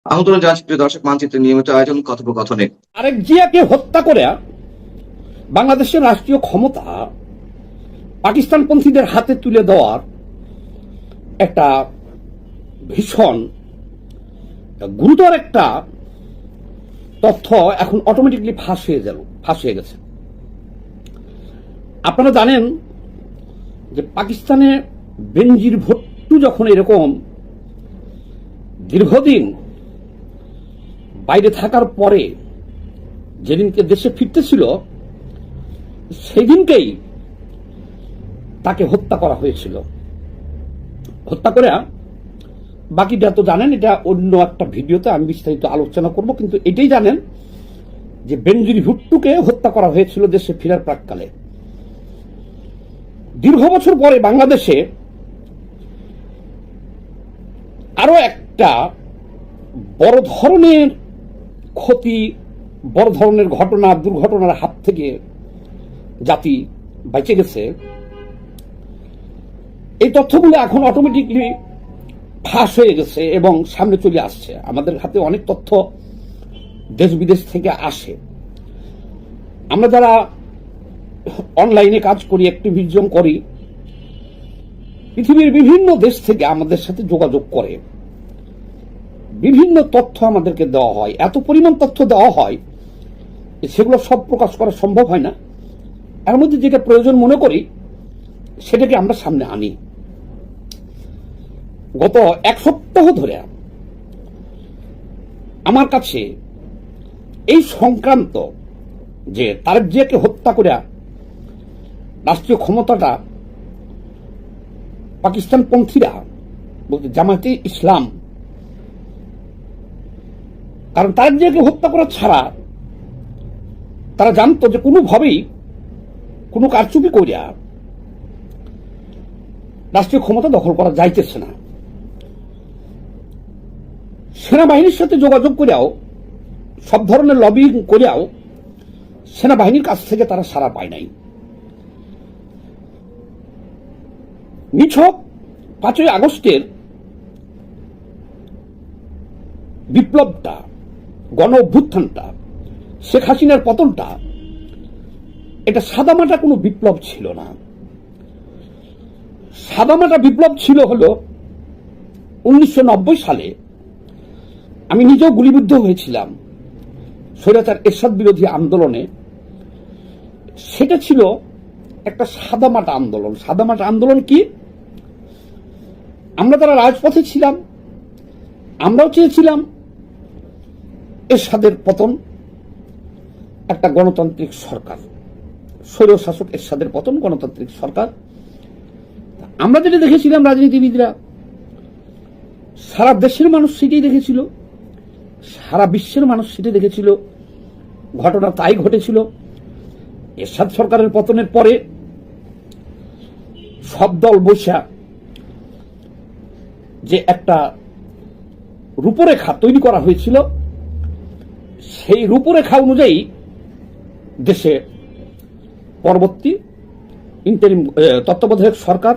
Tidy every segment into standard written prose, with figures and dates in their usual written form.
আমন্ত্রণ জানাচ্ছি প্রিয় দর্শক মানচিত্রের নিয়মিত আয়োজন কথোপকথনে। আরেক জিয়াকে হত্যা করে বাংলাদেশের রাষ্ট্রীয় ক্ষমতা পাকিস্তানপন্থীদের হাতে তুলে দেওয়ার একটা ভীষণ গুরুতর একটা তথ্য এখন অটোমেটিকলি ফাঁস হয়ে গেছে। আপনারা জানেন যে পাকিস্তানে বেনজির ভুট্টো যখন এরকম দীর্ঘদিন বাইরে থাকার পরে যেদিনকে দেশে ফিরতেছিল সেই দিনকেই তাকে হত্যা করা হয়েছিল। হত্যা করে বাকিটা তো জানেন, এটা অন্য একটা ভিডিওতে আমি বিস্তারিত আলোচনা করব, কিন্তু এটাই জানেন যে বেনজির ভুট্টোকে হত্যা করা হয়েছিল দেশে ফেরার প্রাককালে। দীর্ঘ বছর পরে বাংলাদেশে আরো একটা বড় ধরনের ক্ষতি, বড় ধরনের ঘটনা, দুর্ঘটনার হাত থেকে জাতি বেঁচে গেছে। এই তথ্যগুলো এখন অটোমেটিকলি ফাঁস হয়ে গেছে এবং সামনে চলে আসছে। আমাদের হাতে অনেক তথ্য দেশ বিদেশ থেকে আসে। আমরা যারা অনলাইনে কাজ করি, অ্যাক্টিভিজম করি, পৃথিবীর বিভিন্ন দেশ থেকে আমাদের সাথে যোগাযোগ করে বিভিন্ন তথ্য আমাদেরকে দেওয়া হয়। এত পরিমাণ তথ্য দেওয়া হয় সেগুলো সব প্রকাশ করা সম্ভব হয় না। এর মধ্যে যেটা প্রয়োজন মনে করি সেটাকে আমরা সামনে আনি। গত এক সপ্তাহ ধরে আমার কাছে এই সংক্রান্ত যে তারেক জিয়াকে হত্যা করে রাষ্ট্রীয় ক্ষমতাটা পাকিস্তানপন্থীরা বলতে জামায়াতে ইসলাম, কারণ তারেক জিয়াকে হত্যা করা ছাড়া তারা জানতো যে কোনোভাবেই কোনো কারচুপি করিয়া রাষ্ট্রীয় ক্ষমতা দখল করা যাইতেছে না। সেনাবাহিনীর সাথে যোগাযোগ করিয়াও, সব ধরনের লবিং করিয়াও সেনাবাহিনীর কাছ থেকে তারা সাড়া পায় নাই। নিছক 5ই আগস্টের বিপ্লবটা, গণ অভ্যুত্থানটা, শেখ হাসিনার পতনটা, এটা সাদামাটা কোনো বিপ্লব ছিল না। সাদামাটা বিপ্লব ছিল হলো 1990 সালে আমি নিজেও গুলিবিদ্ধ হয়েছিলাম স্বৈরাচার এরশাদ বিরোধী আন্দোলনে। সেটা ছিল একটা সাদামাটা আন্দোলন। সাদামাটা আন্দোলন কি? আমরা যারা রাজপথে ছিলাম আমরাও চেয়েছিলাম এরশাদের পতন, একটা গণতান্ত্রিক সরকার, স্বৈরশাসক এরশাদের পতন, গণতান্ত্রিক সরকার। আমরা যেটা দেখেছিলাম, রাজনীতিবিদরা, সারা দেশের মানুষ সেটাই দেখেছিল, সারা বিশ্বের মানুষ সেটা দেখেছিল। ঘটনা তাই ঘটেছিল। এরশাদ সরকারের পতনের পরে সব দল বসা যে একটা রূপরেখা তৈরি করা হয়েছিল, সেই রূপরেখা অনুযায়ী দেশে পরবর্তী ইন্টারিম তত্ত্বাবধায়ক সরকার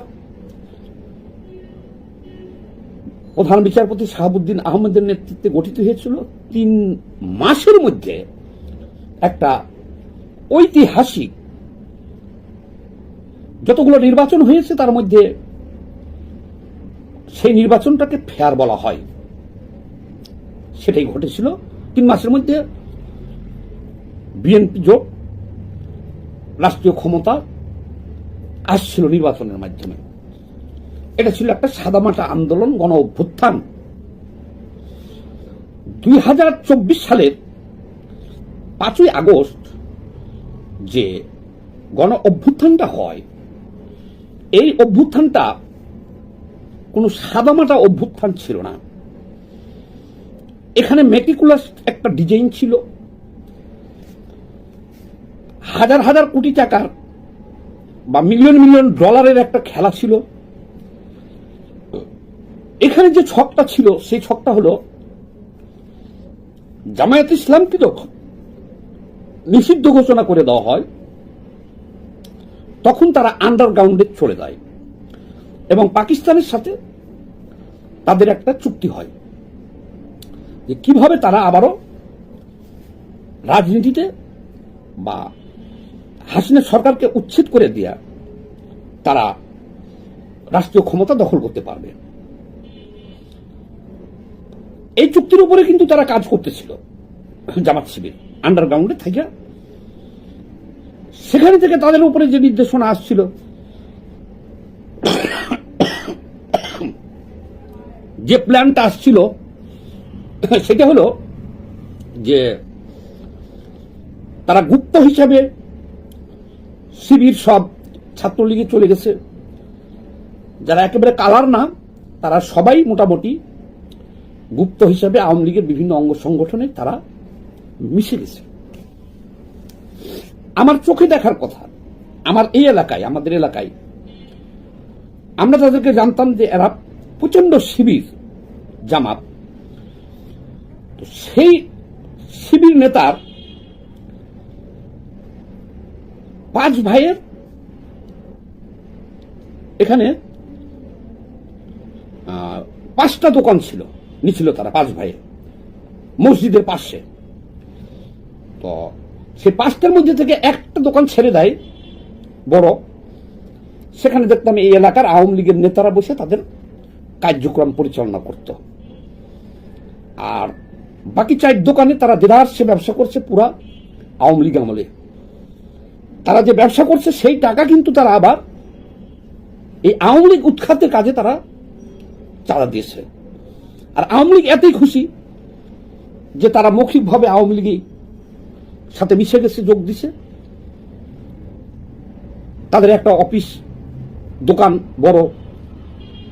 প্রধান বিচারপতি শাহাবুদ্দিন আহমেদের নেতৃত্বে গঠিত হয়েছিল। 3 মাসের মধ্যে একটা ঐতিহাসিক যতগুলো নির্বাচন হয়েছে তার মধ্যে সেই নির্বাচনটাকে ফেয়ার বলা হয়, সেটাই ঘটেছিল। 3 মাসের মধ্যে বিএনপি জোট রাষ্ট্রীয় ক্ষমতা আসছিল নির্বাচনের মাধ্যমে। এটা ছিল একটা সাদামাটা আন্দোলন, গণ অভ্যুত্থান। 2024 সালের 5ই আগস্ট যে গণ অভ্যুত্থানটা হয়, এই অভ্যুত্থানটা কোনো সাদামাটা অভ্যুত্থান ছিল না। এখানে মেটিকুলাস একটা ডিজাইন ছিল, হাজার হাজার কোটি টাকার বা মিলিয়ন মিলিয়ন ডলারের একটা খেলা ছিল। এখানে যে ছকটা ছিল সেই ছকটা হলো জামায়াত ইসলামকে যখন নিষিদ্ধ ঘোষণা করে দেওয়া হয় তখন তারা আন্ডারগ্রাউন্ডে চলে যায় এবং পাকিস্তানের সাথে তাদের একটা চুক্তি হয়। যে কিভাবে তারা আবারও রাজনীতিতে বা হাসিনা সরকারকে উচ্ছেদ করে দেয়া তারা রাষ্ট্রীয় ক্ষমতা দখল করতে পারবে। এই চুক্তির উপরে কিন্তু তারা কাজ করতেছিল জামাত শিবির আন্ডারগ্রাউন্ডে থেকে। সেখানে থেকে তাদের উপরে যে নির্দেশনা আসছিল, যে প্ল্যানটা আসছিল, সেটা হলো যে তারা গুপ্ত হিসাবে শিবির সব ছাত্রলীগে চলে গেছে, যারা একেবারে কালার না তারা সবাই মোটামুটি গুপ্ত হিসাবে আওয়ামী লীগের বিভিন্ন অঙ্গ সংগঠনে তারা মিশে গেছে। আমার চোখে দেখার কথা, আমার এই এলাকায়, আমাদের এলাকায় আমরা তাদেরকে জানতাম যে এরা প্রচন্ড শিবির জামাত। তো সেই শিবির নেতার 5 ভাইয়ের এখানে 5টা দোকান ছিল, নিছিল তারা 5 ভাইয়ের মসজিদের পাশে। তো সেই 5টার মধ্যে থেকে একটা দোকান ছেড়ে দেয় বড়, সেখানে দেখতাম এই এলাকার আওয়ামী লীগের নেতারা বসে তাদের কার্যক্রম পরিচালনা করত। আর বাকি 4 দোকানে তারা দেদারসে ব্যবসা করছে পুরা আওয়ামী লীগ আমলে। তারা যে ব্যবসা করছে সেই টাকা কিন্তু তারা আবার এই আওয়ামী লীগ উৎখাতের কাজে তারা চাঁদা দিয়েছে। আর আওয়ামী লীগ এতই খুশি যে তারা মৌখিকভাবে আওয়ামী লীগের সাথে মিশে গেছে, যোগ দিছে। তাদের একটা অফিস দোকান বড়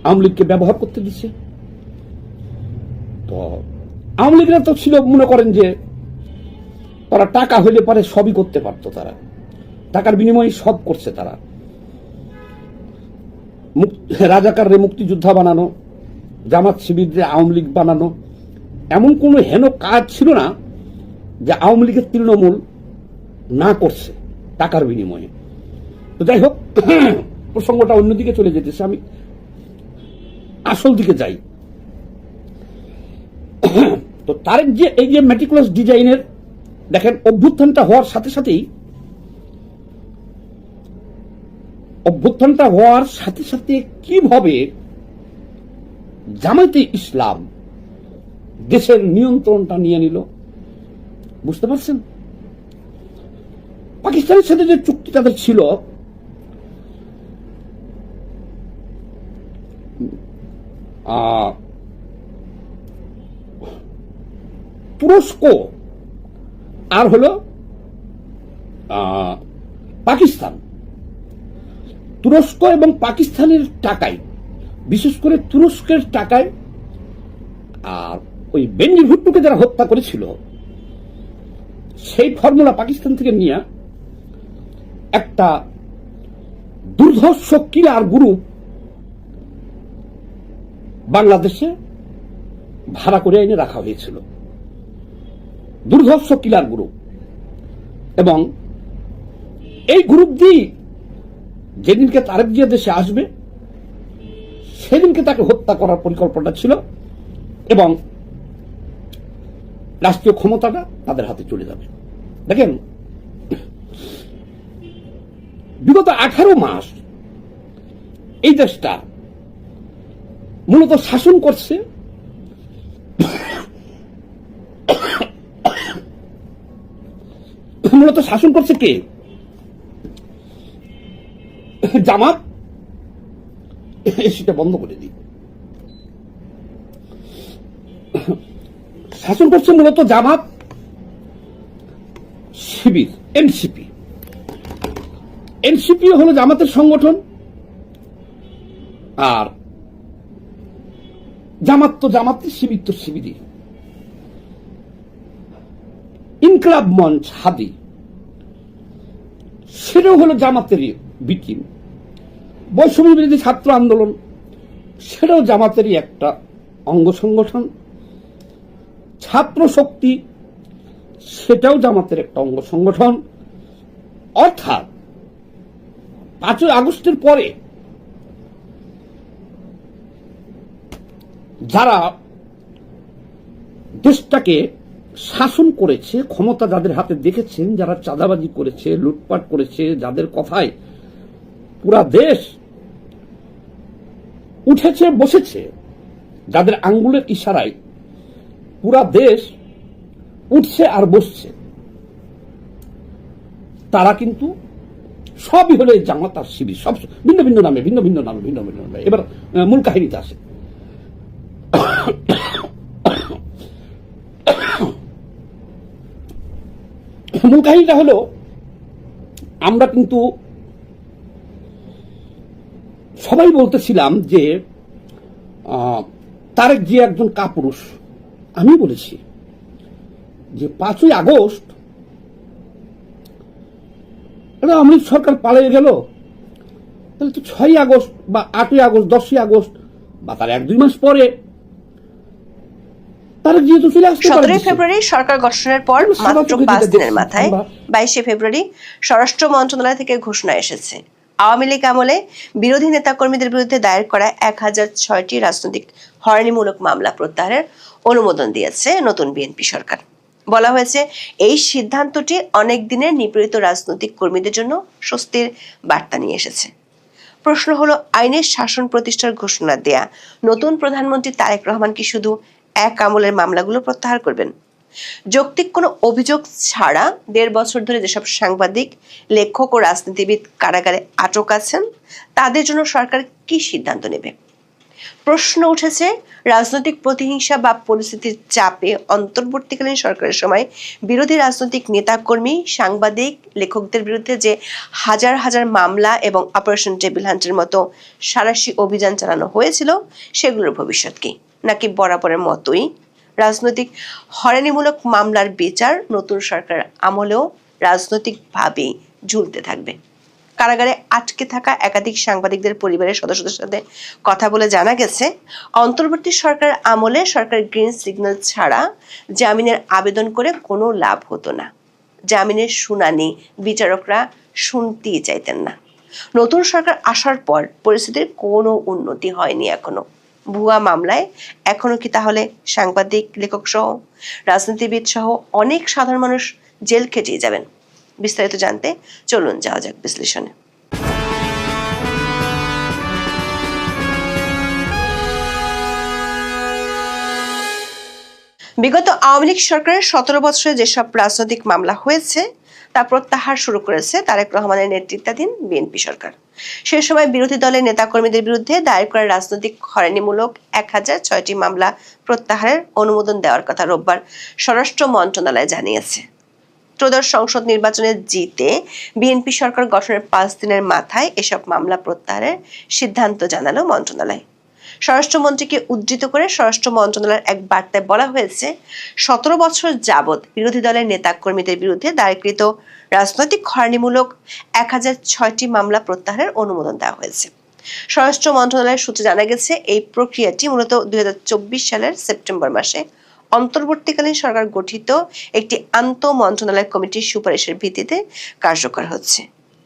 আওয়ামী লীগকে ব্যবহার করতে দিচ্ছে। তো আওয়ামী লীগরা তো ছিল, মনে করেন যে তারা টাকা হইলে পারে সবই করতে পারতো, তারা টাকার বিনিময়ে সব করছে। তারা রাজাকাররে মুক্তিযোদ্ধা বানানো, জামাত শিবিররে আওয়ামী লীগ বানানো, এমন কোন হেন কাজ ছিল না যে আওয়ামী লীগের তৃণমূল না করছে টাকার বিনিময়ে। তো যাই হোক, প্রসঙ্গটা অন্যদিকে চলে যেতেছে, আমি আসল দিকে যাই। তো তার যে এই যে মেটিকুলাস ডিজাইনের দেখেন, অভ্যুত্থানটা হওয়ার সাথে সাথে কিভাবে জামায়াতে ইসলাম দেশের নিয়ন্ত্রণটা নিয়ে নিল, বুঝতে পারছেন? পাকিস্তানের সাথে যে চুক্তি তাদের ছিল, তুরস্ক আর হলো পাকিস্তান, তুরস্ক এবং পাকিস্তানের টাকায়, বিশেষ করে তুরস্কের টাকায়, আর ওই বেনজির ভুট্টোকে যারা হত্যা করেছিল সেই ফর্মুলা পাকিস্তান থেকে নিয়ে একটা দুর্ধর্ষ কিলার গ্রুপ বাংলাদেশে ভাড়া করে এনে রাখা হয়েছিল, দুর্ধর্ষ কিলার গ্রুপ। এবং এই গ্রুপ দিয়ে যেদিনকে তারেক জিয়া দেশে আসবে সেদিনকে তাকে হত্যা করার পরিকল্পনা ছিল এবং রাষ্ট্রীয় ক্ষমতাটা তাদের হাতে চলে যাবে। দেখেন, বিগত 18 মাস এই দেশটা মূলত শাসন করছে কে? জামাত। সেটা বন্ধ করে দিই। শাসন করছে মূলত জামাত, শিবির, এনসিপি। এনসিপি হলো জামাতের সংগঠন, আর জামাত তো জামাতের, শিবির তো শিবিরই। ইনকলাব মঞ্চ হাদি, সেটাও হলো জামাতেরই বিকিম। বৈষম্য বিরোধী ছাত্র আন্দোলন, সেটাও জামাতেরই একটা অঙ্গ সংগঠন। ছাত্র শক্তি, সেটাও জামাতের একটা অঙ্গ সংগঠন। অর্থাৎ 5ই আগস্টের পরে যারা দেশটাকে শাসন করেছে, ক্ষমতা যাদের হাতে দেখেছেন, যারা চাঁদাবাজি করেছে, লুটপাট করেছে, যাদের কথায় পুরা দেশ উঠেছে বসেছে, যাদের আঙ্গুলের ইশারায় পুরা দেশ উঠছে আর বসছে, তারা কিন্তু সবই হলো জামাত আর শিবির, সব ভিন্ন ভিন্ন নামে ভিন্ন ভিন্ন নামে। এবার মূল কাহিনীতে আসে। মূল কাহিনীটা হলো, আমরা কিন্তু সবাই বলতেছিলাম যে তারেক জিয়া একজন কাপুরুষ। আমি বলেছি যে 5ই আগস্ট আওয়ামী লীগ সরকার পালিয়ে গেল, তাহলে তো 6ই আগস্ট বা 8ই আগস্ট 10ই আগস্ট বা তার 1-2 মাস পরে তারেক জিয়া তো চলে আসতে পারে। 17 ফেব্রুয়ারি সরকার গঠনের পর মাত্র 5 দিনের মাথায় 22 ফেব্রুয়ারি স্বরাষ্ট্র মন্ত্রণালয় থেকে ঘোষণা এসেছে, আওয়ামী লীগ আমলে বিরোধী নেতাকর্মীদের বিরুদ্ধে দায়ের করা 1006টি রাজনৈতিক হয়রানিমূলক মামলা প্রত্যাহারের অনুমোদন দিয়েছে নতুন বিএনপি সরকার। বলা হয়েছে, এই সিদ্ধান্তটি অনেক দিনের নিপীড়িত রাজনৈতিক কর্মীদের জন্য স্বস্তির বার্তা নিয়ে এসেছে। প্রশ্ন হলো, আইনের শাসন প্রতিষ্ঠার ঘোষণা দেয়া নতুন প্রধানমন্ত্রী তারেক রহমান কি শুধু এক আমলের মামলাগুলো প্রত্যাহার করবেন? যৌক্তিক কোনো অভিযোগ ছাড়া 1.5 বছর ধরে যেসব সাংবাদিক, লেখক ও রাজনীতিবিদ কারাগারে আটক আছেন, তাদের জন্য সরকার কি সিদ্ধান্ত নেবে? প্রশ্ন উঠেছে, রাজনৈতিক প্রতিহিংসা বা পরিস্থিতির চাপে অন্তর্বর্তীকালীন সরকারের সময় বিরোধী রাজনৈতিক নেতাকর্মী, সাংবাদিক, লেখকদের বিরুদ্ধে যে হাজার হাজার মামলা এবং অপারেশন টেবিল হান্টের মতো সাঁড়াশি অভিযান চালানো হয়েছিল, সেগুলোর ভবিষ্যৎ কি? নাকি বরাবরের মতোই রাজনৈতিক হয়রানিমূলক মামলার বিচার নতুন সরকার আমলেও রাজনৈতিকভাবেই ঝুলতে থাকবে? কারাগারে আটকে থাকা একাধিক সাংবাদিকদের পরিবারের সদস্যদের সাথে কথা বলে জানা গেছে, অন্তর্বর্তী সরকার আমলে সরকার গ্রিন সিগন্যাল ছাড়া জামিনের আবেদন করে কোনো লাভ হতো না। জামিনের শুনানি বিচারকরা শুনতেই চাইতেন না। নতুন সরকার আসার পর পরিস্থিতির কোনো উন্নতি হয়নি এখনো। ভুয়া মামলায় এখনো কি তাহলে সাংবাদিক, লেখক সহ, রাজনীতিবিদ সহ অনেক সাধারণ মানুষ জেল খেটেই যাবেন? বিস্তারিত জানতে চলুন যাওয়া যাক বিশ্লেষণে। বিগত আওয়ামী লীগ সরকারের 17 বছরে যেসব রাজনৈতিক মামলা হয়েছে তা প্রত্যাহার শুরু করেছে তারেক রহমানের নেতৃত্বাধীন বিএনপি সরকার। সে সময় বিরোধী দলের নেতাকর্মীদের বিরুদ্ধে দায়ের করা রাজনৈতিক হয়রানিমূলক 1006টি মামলা প্রত্যাহারের অনুমোদন দেওয়ার কথা রোববার স্বরাষ্ট্র মন্ত্রণালয় জানিয়েছে। ত্রয়োদশ সংসদ নির্বাচনে জিতে বিএনপি সরকার গঠনের 5 দিনের মাথায় এসব মামলা প্রত্যাহারের সিদ্ধান্ত জানালো মন্ত্রণালয়। স্বরাষ্ট্রমন্ত্রীকে উদ্ধৃত করে স্বরাষ্ট্র মন্ত্রণালয়ের এক বার্তায় বলা হয়েছে, 17 বছর যাবৎ বিরোধী দলের নেতাকর্মীদের বিরুদ্ধে দায়েরকৃত রাজনৈতিক হয়রানিমূলক 1006টি মামলা প্রত্যাহারের অনুমোদন দেওয়া হয়েছে। স্বরাষ্ট্র মন্ত্রণালয়ের সূত্রে জানা গেছে, এই প্রক্রিয়াটি মূলত 2024 সালের সেপ্টেম্বর মাসে অন্তর্বর্তীকালীন সরকার গঠিত একটি আন্তঃমন্ত্রণালয় কমিটির সুপারিশের ভিত্তিতে কার্যকর হচ্ছে।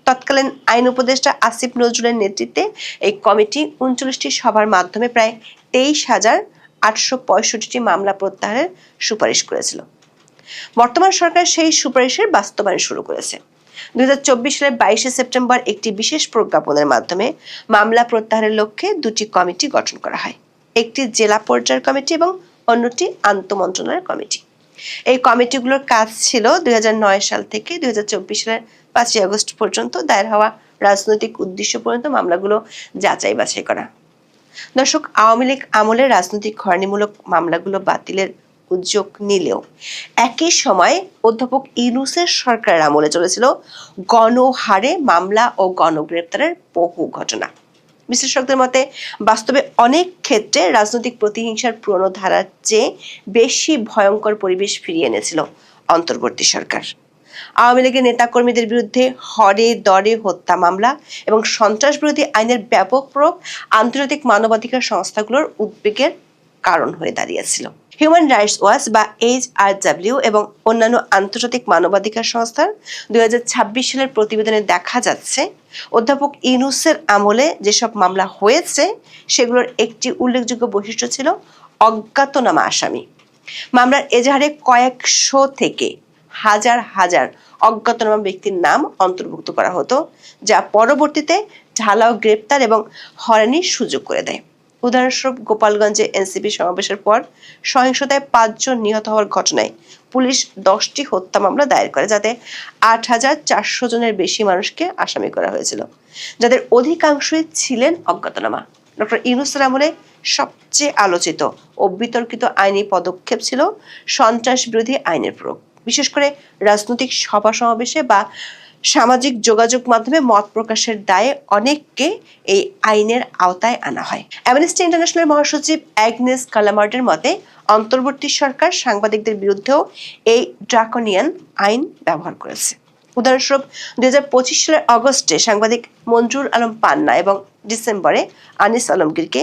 তৎকালীন আইন উপদেষ্টা আসিফ নজরুলের নেতৃত্বে এই কমিটি 39টি সভার মাধ্যমে প্রায় 23,865টি মামলা প্রত্যাহারের সুপারিশ করেছিল। বর্তমান সরকার সেই সুপারিশের বাস্তবায়ন শুরু করেছে। 2024 সালের 22 সেপ্টেম্বর একটি বিশেষ প্রজ্ঞাপনের মাধ্যমে মামলা প্রত্যাহারের লক্ষ্যে 2টি কমিটি গঠন করা হয়। একটি জেলা পর্যায়ের কমিটি এবং অন্যটি আন্তঃমন্ত্রণালয় কমিটি। এই কমিটিগুলোর কাজ ছিল 2009 সাল থেকে 2024 সালের 5ই আগস্ট পর্যন্ত দায়ের হওয়া রাজনৈতিক উদ্দেশ্য পর্যন্ত মামলাগুলো যাচাই বাছাই করা। দর্শক, আওয়ামী লীগ আমলে রাজনৈতিক হয়রানিমূলক মামলাগুলো বাতিলের উদ্যোগ নিলেও একই সময় অধ্যাপক ইউনূসের সরকারের আমলে চলেছিল গণহারে মামলা ও গণগ্রেপ্তারের বহু ঘটনা। বিশ্লেষকদের মতে বাস্তবে অনেক ক্ষেত্রে রাজনৈতিক প্রতিহিংসার পুরনো ধারার চেয়ে বেশি ভয়ঙ্কর পরিবেশ ফিরিয়ে এনেছিল অন্তর্বর্তী সরকার। আওয়ামী লীগের নেতাকর্মীদের বিরুদ্ধে হরে দরে হত্যা মামলা এবং সন্ত্রাস বিরোধী আইনের ব্যাপক প্রয়োগ আন্তর্জাতিক মানবাধিকার সংস্থাগুলোর উদ্বেগের কারণ হয়ে দাঁড়িয়েছিল। হিউম্যান রাইটস ওয়াচ বা HRW এবং অন্যান্য আন্তর্জাতিক মানবাধিকার সংস্থার 2026 সালের প্রতিবেদনে দেখা যাচ্ছে, অধ্যাপক ইউনূসের আমলে যেসব মামলা হয়েছে সেগুলোর একটি উল্লেখযোগ্য বৈশিষ্ট্য ছিল অজ্ঞাতনামা আসামি। মামলার এজাহারে কয়েকশো থেকে হাজার হাজার অজ্ঞাতনামা ব্যক্তির নাম অন্তর্ভুক্ত করা হতো, যা পরবর্তীতে ঢালাও গ্রেপ্তার এবং হয়রানির সুযোগ করে দেয়। উদাহরণস্বরূপ, গোপালগঞ্জে এনসিপি সমাবেশের পর সহিংসতায় 5 জন নিহত হওয়ার ঘটনায় পুলিশ 10টি হত্যা মামলা দায়ের করে, যাতে 8,400 জনের বেশি মানুষকে আসামি করা হয়েছিল, যাদের অধিকাংশই ছিলেন অজ্ঞাতনামা। ডক্টর ইউনূসের আমলে সবচেয়ে আলোচিত ও বিতর্কিত আইনি পদক্ষেপ ছিল সন্ত্রাস বিরোধী আইনের প্রয়োগ। বিশেষ করে রাজনৈতিক সভা সমাবেশে বা সামাজিক যোগাযোগ মাধ্যমে মত প্রকাশের দায়ে অনেককে এই আইনের আওতায় আনা হয়। অ্যামনেস্টি ইন্টারন্যাশনাল মহাসচিব অ্যাগনেস কালামার্ডের মতে, অন্তর্বর্তী সরকার সাংবাদিকদের বিরুদ্ধেও এই ড্রাকোনিয়ান আইন ব্যবহার করেছে। উদাহরণস্বরূপ, 2025 সালের অগস্টে সাংবাদিক মঞ্জুর আলম পান্না এবং ডিসেম্বরে আনিস আলমগীরকে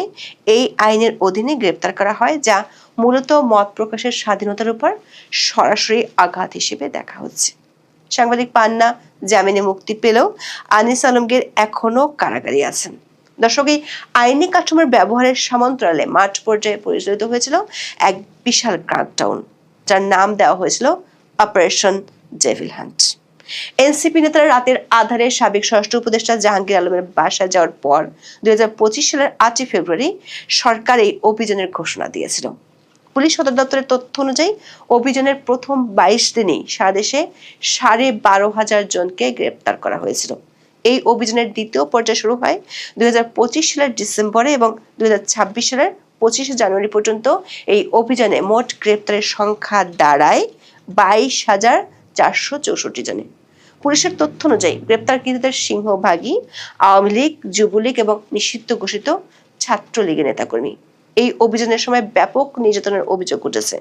এই আইনের অধীনে গ্রেপ্তার করা হয়, যা মূলত মত প্রকাশের স্বাধীনতার উপর সরাসরি আঘাত হিসেবে দেখা হচ্ছে। সাংবাদিক পান্না জামিনে মুক্তি পেলেও আনিস আলমগীর এখনো কারাগারে আছেন। দর্শক, এই আইনি কাঠামোর ব্যবহারের সমান্তরালে মাঠ পর্যায়ে পরিচালিত হয়েছিল এক বিশাল ক্র্যাকডাউন, যার নাম দেওয়া হয়েছিল অপারেশন ডেভিল হান্ট। এনসিপি নেতারা রাতের আধারে সাবেক স্বরাষ্ট্র উপদেষ্টা জাহাঙ্গীর আলমের বাসায় যাওয়ার পর 2025 সালের 8 ফেব্রুয়ারি সরকার এই অভিযানের ঘোষণা দিয়েছিল। পুলিশ সদর দপ্তরের তথ্য অনুযায়ী অভিযানের প্রথম 22 দিনেই সারা দেশে 12,500 জনকে গ্রেপ্তার করা হয়েছিল। এই অভিযানের দ্বিতীয় পর্যায় শুরু হয় 2025 সালের ডিসেম্বরে এবং 2026 সালের 25 জানুয়ারি পর্যন্ত এই অভিযানে মোট গ্রেপ্তারের সংখ্যা দাঁড়ায় 22,464 জনে। পুলিশের তথ্য অনুযায়ী গ্রেপ্তারকৃতদের সিংহভাগই আওয়ামী লীগ, যুবলীগ এবং নিষিদ্ধ ঘোষিত ছাত্রলীগের নেতাকর্মী। এই অভিযানের সময় ব্যাপক নির্যাতনের অভিযোগ উঠেছে।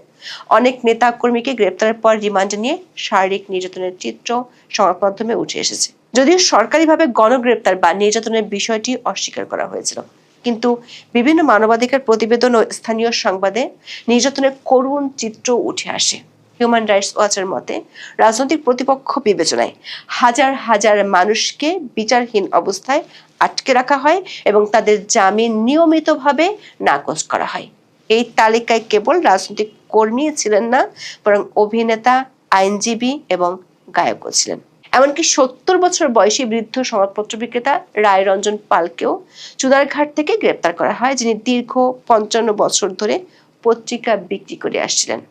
অনেক নেতাকর্মীকে গ্রেপ্তারের পর রিমান্ডে নিয়ে শারীরিক নির্যাতনের চিত্র সংবাদ মাধ্যমে উঠে এসেছে। যদিও সরকারিভাবে গণগ্রেপ্তার বা নির্যাতনের বিষয়টি অস্বীকার করা হয়েছিল, কিন্তু বিভিন্ন মানবাধিকার প্রতিবেদন ও স্থানীয় সংবাদে নির্যাতনের করুণ চিত্র উঠে আসে। হিউম্যান রাইটস ওয়াচের মতে, রাজনৈতিক প্রতিপক্ষ বিবেচনায় হাজার হাজার মানুষকে বিচারহীন অবস্থায় আটকে রাখা হয় এবং তাদের জামিন নিয়মিতভাবে নাকচ করা হয়। এই তালিকায় কেবল রাজনৈতিক কর্মী ছিলেন না, বরং অভিনেতা, আইনজীবী এবং গায়কও ছিলেন। এমনকি 70 বছর বয়সী বৃদ্ধ সংবাদপত্র বিক্রেতা রায় রঞ্জন পালকেও চুনারঘাট থেকে গ্রেপ্তার করা হয়, যিনি দীর্ঘ 55 বছর ধরে পত্রিকা বিক্রি করে আসছিলেন।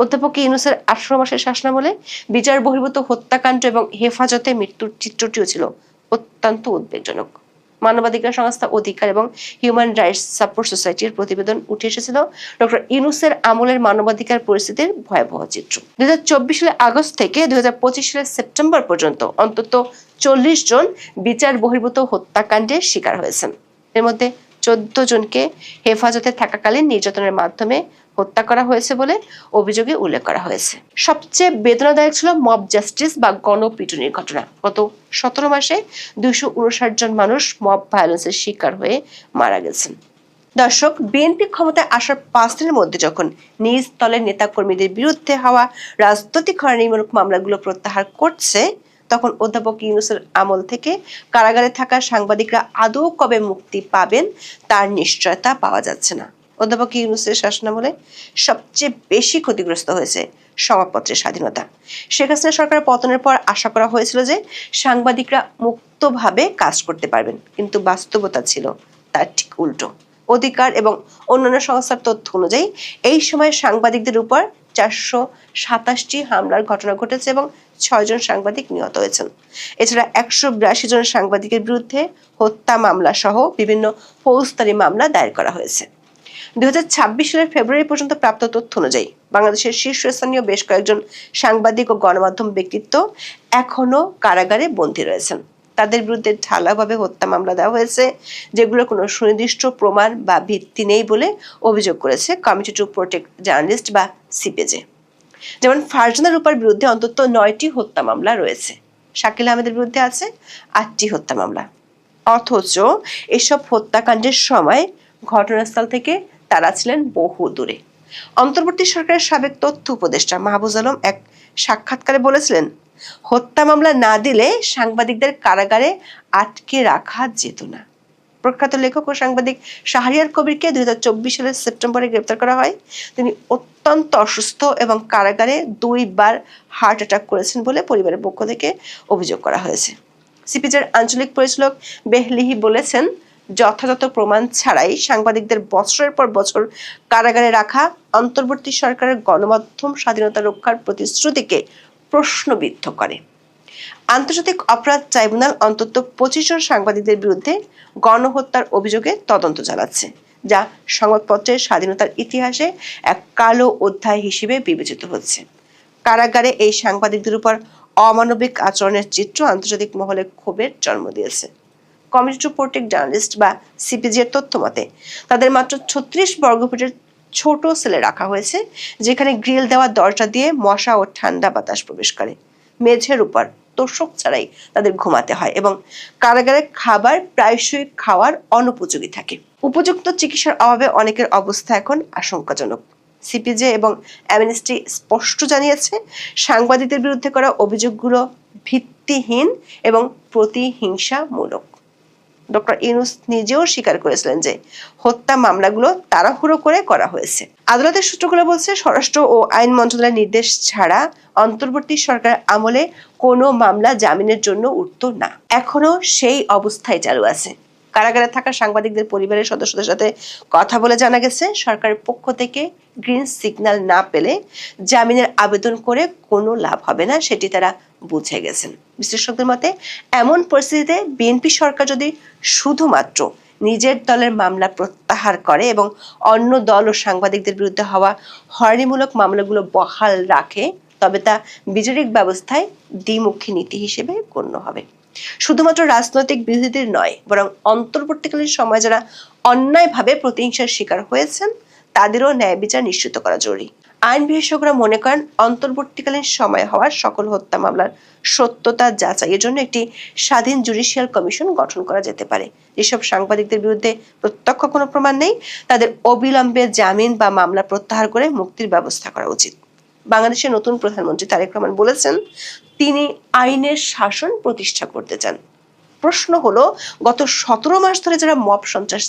অধ্যাপক ইউনূসের 18 মাসের শাসনামলে বিচার বহির্ভূত হত্যাকাণ্ড এবং হেফাজতে মৃত্যুর চিত্রটিও ছিল অত্যন্ত উদ্বেগজনক। মানবাধিকার সংস্থা অধিকার এবং হিউম্যান রাইটস সাপোর্ট সোসাইটির প্রতিবেদন উঠে এসেছিল ডক্টর ইউনূসের আমলের মানবাধিকার পরিস্থিতির ভয়াবহ চিত্র। 2024 সালের আগস্ট থেকে 2025 সালের সেপ্টেম্বর পর্যন্ত অন্তত 40 জন বিচার বহির্ভূত হত্যাকাণ্ডের শিকার হয়েছেন। এর মধ্যে 14 জনকে হেফাজতে থাকাকালীন নির্যাতনের মাধ্যমে হত্যা করা হয়েছে বলে অভিযোগে উল্লেখ করা হয়েছে। সবচেয়ে বেদনাদায়ক ছিল মব জাস্টিস বা গণপিটুনির ঘটনা। গত 17 মাসে 259 জন মানুষ মব ভায়োলেন্সের শিকার হয়ে মারা গেছেন। দর্শক, বিএনপি ক্ষমতায় আসার 5 দিনের মধ্যে যখন নিজ দলের নেতাকর্মীদের বিরুদ্ধে হওয়া রাজনৈতিক হয়রানিমূলক মামলাগুলো প্রত্যাহার করছে, তখন অধ্যাপক ইউনূসের আমল থেকে কারাগারে থাকা সাংবাদিকরা আদৌ কবে মুক্তি পাবেন তার নিশ্চয়তা পাওয়া যাচ্ছে না। অধ্যাপক ইউনূসের শাসনামলে সবচেয়ে বেশি ক্ষতিগ্রস্ত হয়েছে সংবাদপত্রের স্বাধীনতা। শেখ হাসিনা সরকারের পতনের পর আশা করা হয়েছিল যে সাংবাদিকরা মুক্তভাবে কাজ করতে পারবেন, কিন্তু বাস্তবতা ছিল তার ঠিক উল্টো। অধিকার এবং অন্যান্য সংস্থার তথ্য অনুযায়ী এই সময় সাংবাদিকদের উপর 427টি হামলার ঘটনা ঘটেছে এবং 6 জন সাংবাদিক নিহত হয়েছেন। এছাড়া 182 জন সাংবাদিকের বিরুদ্ধে হত্যা মামলা সহ বিভিন্ন ফৌজদারি মামলা দায়ের করা হয়েছে। 2026 সালের ফেব্রুয়ারি পর্যন্ত প্রাপ্ত তথ্য অনুযায়ী বাংলাদেশের শীর্ষস্থানীয় বেশ কয়েকজন সাংবাদিক ও গণমাধ্যম ব্যক্তিত্ব এখনো কারাগারে বন্দী রয়েছেন। তাদের বিরুদ্ধে ঢালাওভাবে হত্যা মামলা দেওয়া হয়েছে, যেগুলোর কোনো সুনির্দিষ্ট প্রমাণ বা ভিত্তি নেই বলে অভিযোগ করেছে কমিটি টু প্রোটেক্ট জার্নালিস্ট বা সিপিজে। যেমন ফারজানা রূপার বিরুদ্ধে অন্তত 9টি হত্যা মামলা রয়েছে। শাকিল আহমেদের বিরুদ্ধে আছে 8টি হত্যা মামলা। অথচ এসব হত্যাকাণ্ডের সময় ঘটনাস্থল থেকে তারা ছিলেন বহু দূরে। অন্তর্বর্তী সরকারের সাবেক তথ্য উপদেষ্টা মাহফুজ আলম এক সাক্ষাৎকারে বলেছিলেন, হত্যা মামলা না দিলে সাংবাদিকদের কারাগারে আটকে রাখা যেত না। প্রখ্যাত লেখক ও সাংবাদিক শাহরিয়ার কবিরকে 2024 সালের সেপ্টেম্বরে গ্রেপ্তার করা হয়। তিনি অত্যন্ত অসুস্থ এবং কারাগারে 2 বার হার্ট অ্যাটাক করেছেন বলে পরিবারের পক্ষ থেকে অভিযোগ করা হয়েছে। সিপিজের আঞ্চলিক পরিচালক বেহলিহি বলেছেন, যথাযথ প্রমাণ ছাড়াই সাংবাদিকদের বছরের পর বছর কারাগারে রাখা অন্তর্বর্তী সরকারের গণমাধ্যম স্বাধীনতা রক্ষার প্রতিশ্রুতিকে প্রশ্নবিদ্ধ করে। আন্তর্জাতিক অপরাধ ট্রাইব্যুনাল অন্তত 25 জন সাংবাদিকদের বিরুদ্ধে গণহত্যার অভিযোগে তদন্ত চালাচ্ছে, যা সংবাদপত্রের স্বাধীনতার ইতিহাসে এক কালো অধ্যায় হিসেবে বিবেচিত হচ্ছে। কারাগারে এই সাংবাদিকদের উপর অমানবিক আচরণের চিত্র আন্তর্জাতিক মহলে ক্ষোভের জন্ম দিয়েছে। কমিটি টু প্রোটেক্ট জার্নালিস্ট বা সিপিজি এর তথ্য মতে তাদের মাত্র 36 বর্গফুটের ছোট সেলে রাখা হয়েছে, যেখানে গ্রিল দেওয়া দরজা দিয়ে মশা ও ঠান্ডা বাতাস প্রবেশ করে। মেঝের উপর তোষক ছাড়াই তাদের ঘুমাতে হয় এবং কারাগারে খাবার প্রায়শই খাওয়ার অনুপযোগী থাকে। উপযুক্ত চিকিৎসার অভাবে অনেকের অবস্থা এখন আশঙ্কাজনক। সিপিজে এবং অ্যামনেস্টি স্পষ্ট জানিয়েছে, সাংবাদিকদের বিরুদ্ধে করা অভিযোগগুলো ভিত্তিহীন এবং প্রতিহিংসামূলক। ডক্টর ইউনূস নিজেও স্বীকার করেছিলেন যে হত্যা মামলাগুলো তাড়াহুড়ো করে করা হয়েছে। আদালতের সূত্রগুলো বলছে, স্বরাষ্ট্র ও আইন মন্ত্রণালয়ের নির্দেশ ছাড়া অন্তর্বর্তী সরকার আমলে কোনো মামলা জামিনের জন্য উঠত না। এখনো সেই অবস্থায় চালু আছে। কারাগারে থাকা সাংবাদিকদের পরিবারের সদস্যদের সাথে কথা বলে জানা গেছে, সরকারের পক্ষ থেকে গ্রিন সিগন্যাল না পেলে জামিনের আবেদন করে কোনো লাভ হবে না, সেটি তারা বুঝে গেছেন। বিশ্লেষকদের মতে, এমন পরিস্থিতিতে বিএনপি সরকার যদি শুধুমাত্র নিজের দলের মামলা প্রত্যাহার করে এবং অন্য দল ও সাংবাদিকদের বিরুদ্ধে হওয়া হয়রানিমূলক মামলাগুলো বহাল রাখে, তবে তা বিচারিক ব্যবস্থায় দ্বিমুখী নীতি হিসেবে গণ্য হবে। শুধুমাত্র রাজনৈতিক বিরোধীদের নয়, বরং অন্তর্বর্তীকালীন সময় যারা অন্যায়ভাবে প্রতিহিংসার শিকার হয়েছেন তাদেরও ন্যায় বিচার নিশ্চিত করা জরুরি। আইন বিশেষজ্ঞরা মনে করেন, অন্তর্বর্তীকালীন সময় হওয়া সকল হত্যা মামলার সত্যতা যাচাইয়ের জন্য একটি স্বাধীন জুডিশিয়াল কমিশন গঠন করা যেতে পারে। যেসব সাংবাদিকদের বিরুদ্ধে প্রত্যক্ষ কোনো প্রমাণ নেই, তাদের অবিলম্বে জামিন বা মামলা প্রত্যাহার করে মুক্তির ব্যবস্থা করা উচিত। বাংলাদেশের নতুন প্রধানমন্ত্রী তারেক রহমান বলেছেন, তিনি আইনের শাসন প্রতিষ্ঠা করতে চান। প্রশ্ন হলো, গত 17 মাস ধরে যারা মব সন্ত্রাস